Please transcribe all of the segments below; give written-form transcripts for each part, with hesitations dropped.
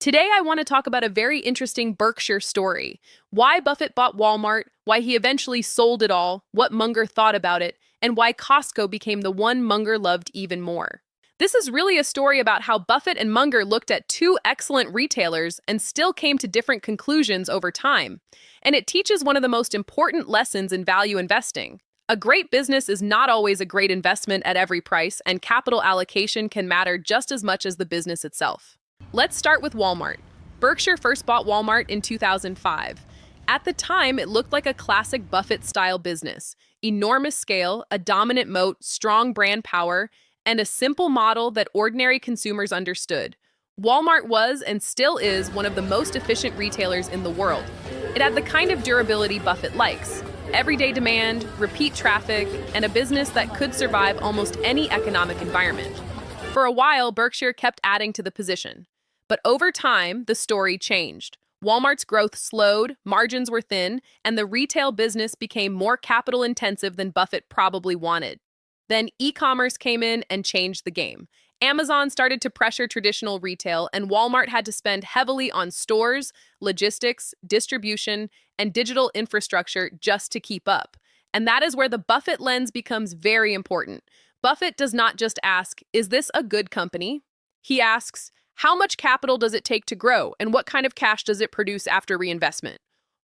Today, I want to talk about a very interesting Berkshire story. Why Buffett bought Walmart, why he eventually sold it all, what Munger thought about it, and why Costco became the one Munger loved even more. This is really a story about how Buffett and Munger looked at two excellent retailers and still came to different conclusions over time. And it teaches one of the most important lessons in value investing. A great business is not always a great investment at every price, and capital allocation can matter just as much as the business itself. Let's start with Walmart. Berkshire first bought Walmart in 2005. At the time, it looked like a classic Buffett-style business. Enormous scale, a dominant moat, strong brand power, and a simple model that ordinary consumers understood. Walmart was and still is one of the most efficient retailers in the world. It had the kind of durability Buffett likes. Everyday demand, repeat traffic, and a business that could survive almost any economic environment. For a while, Berkshire kept adding to the position. But over time, the story changed. Walmart's growth slowed, margins were thin, and the retail business became more capital-intensive than Buffett probably wanted. Then e-commerce came in and changed the game. Amazon started to pressure traditional retail, and Walmart had to spend heavily on stores, logistics, distribution, and digital infrastructure just to keep up. And that is where the Buffett lens becomes very important. Buffett does not just ask, "Is this a good company?" He asks, "How much capital does it take to grow, and what kind of cash does it produce after reinvestment?"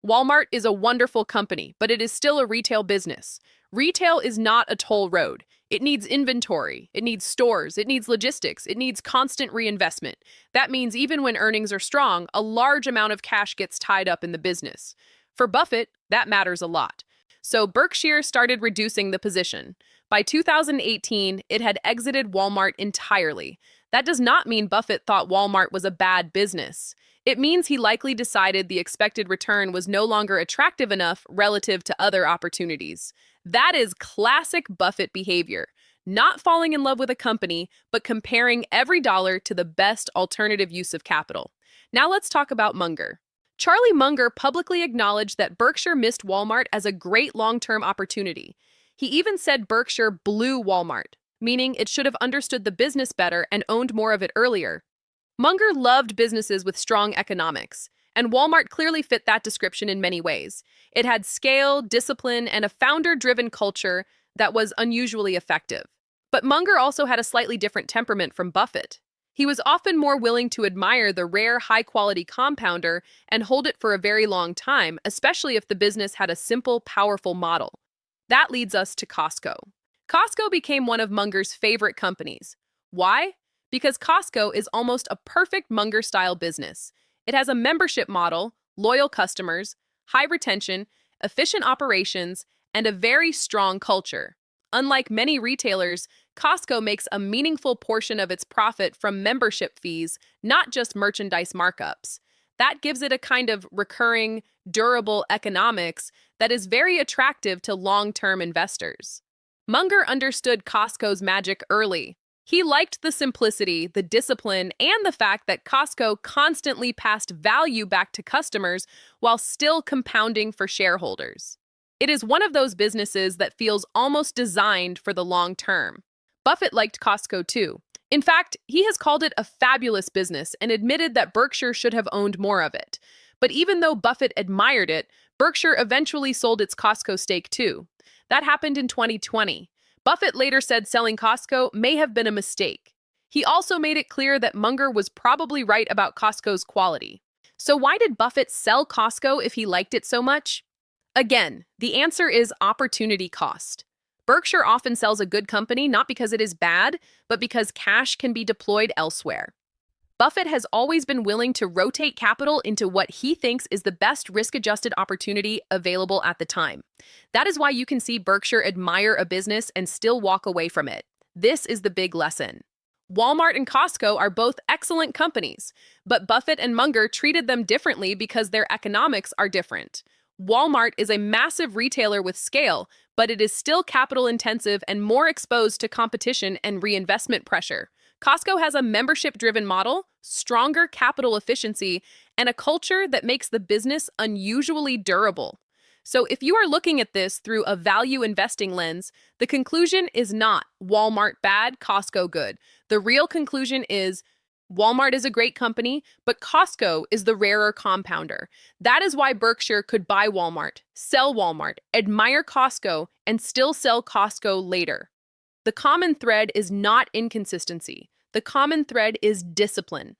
Walmart is a wonderful company, but it is still a retail business. Retail is not a toll road. It needs inventory, it needs stores, it needs logistics, it needs constant reinvestment. That means even when earnings are strong, a large amount of cash gets tied up in the business. For Buffett, that matters a lot. So Berkshire started reducing the position. By 2018, it had exited Walmart entirely. That does not mean Buffett thought Walmart was a bad business. It means he likely decided the expected return was no longer attractive enough relative to other opportunities. That is classic Buffett behavior. Not falling in love with a company, but comparing every dollar to the best alternative use of capital. Now let's talk about Munger. Charlie Munger publicly acknowledged that Berkshire missed Walmart as a great long-term opportunity. He even said Berkshire blew Walmart, meaning it should have understood the business better and owned more of it earlier. Munger loved businesses with strong economics, and Walmart clearly fit that description in many ways. It had scale, discipline, and a founder-driven culture that was unusually effective. But Munger also had a slightly different temperament from Buffett. He was often more willing to admire the rare, high-quality compounder and hold it for a very long time, especially if the business had a simple, powerful model. That leads us to Costco. Costco became one of Munger's favorite companies. Why? Because Costco is almost a perfect Munger-style business. It has a membership model, loyal customers, high retention, efficient operations, and a very strong culture. Unlike many retailers, Costco makes a meaningful portion of its profit from membership fees, not just merchandise markups. That gives it a kind of recurring, durable economics that is very attractive to long-term investors. Munger understood Costco's magic early. He liked the simplicity, the discipline, and the fact that Costco constantly passed value back to customers while still compounding for shareholders. It is one of those businesses that feels almost designed for the long term. Buffett liked Costco too. In fact, he has called it a fabulous business and admitted that Berkshire should have owned more of it. But even though Buffett admired it, Berkshire eventually sold its Costco stake too. That happened in 2020. Buffett later said selling Costco may have been a mistake. He also made it clear that Munger was probably right about Costco's quality. So why did Buffett sell Costco if he liked it so much? Again, the answer is opportunity cost. Berkshire often sells a good company not because it is bad, but because cash can be deployed elsewhere. Buffett has always been willing to rotate capital into what he thinks is the best risk-adjusted opportunity available at the time. That is why you can see Berkshire admire a business and still walk away from it. This is the big lesson. Walmart and Costco are both excellent companies, but Buffett and Munger treated them differently because their economics are different. Walmart is a massive retailer with scale, but it is still capital-intensive and more exposed to competition and reinvestment pressure. Costco has a membership-driven model, stronger capital efficiency, and a culture that makes the business unusually durable. So if you are looking at this through a value investing lens, the conclusion is not Walmart bad, Costco good. The real conclusion is Walmart is a great company, but Costco is the rarer compounder. That is why Berkshire could buy Walmart, sell Walmart, admire Costco, and still sell Costco later. The common thread is not inconsistency. The common thread is discipline.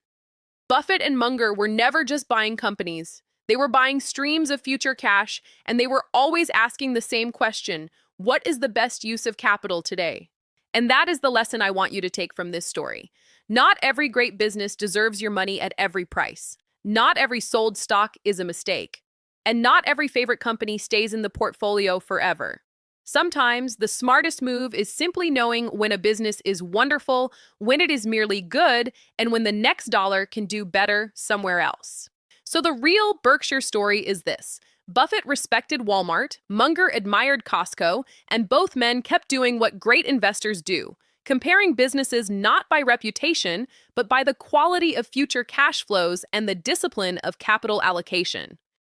Buffett and Munger were never just buying companies. They were buying streams of future cash, and they were always asking the same question: what is the best use of capital today? And that is the lesson I want you to take from this story. Not every great business deserves your money at every price. Not every sold stock is a mistake. And not every favorite company stays in the portfolio forever. Sometimes the smartest move is simply knowing when a business is wonderful, when it is merely good, and when the next dollar can do better somewhere else. So the real Berkshire story is this: Buffett respected Walmart, Munger admired Costco, and both men kept doing what great investors do, comparing businesses not by reputation, but by the quality of future cash flows and the discipline of capital allocation.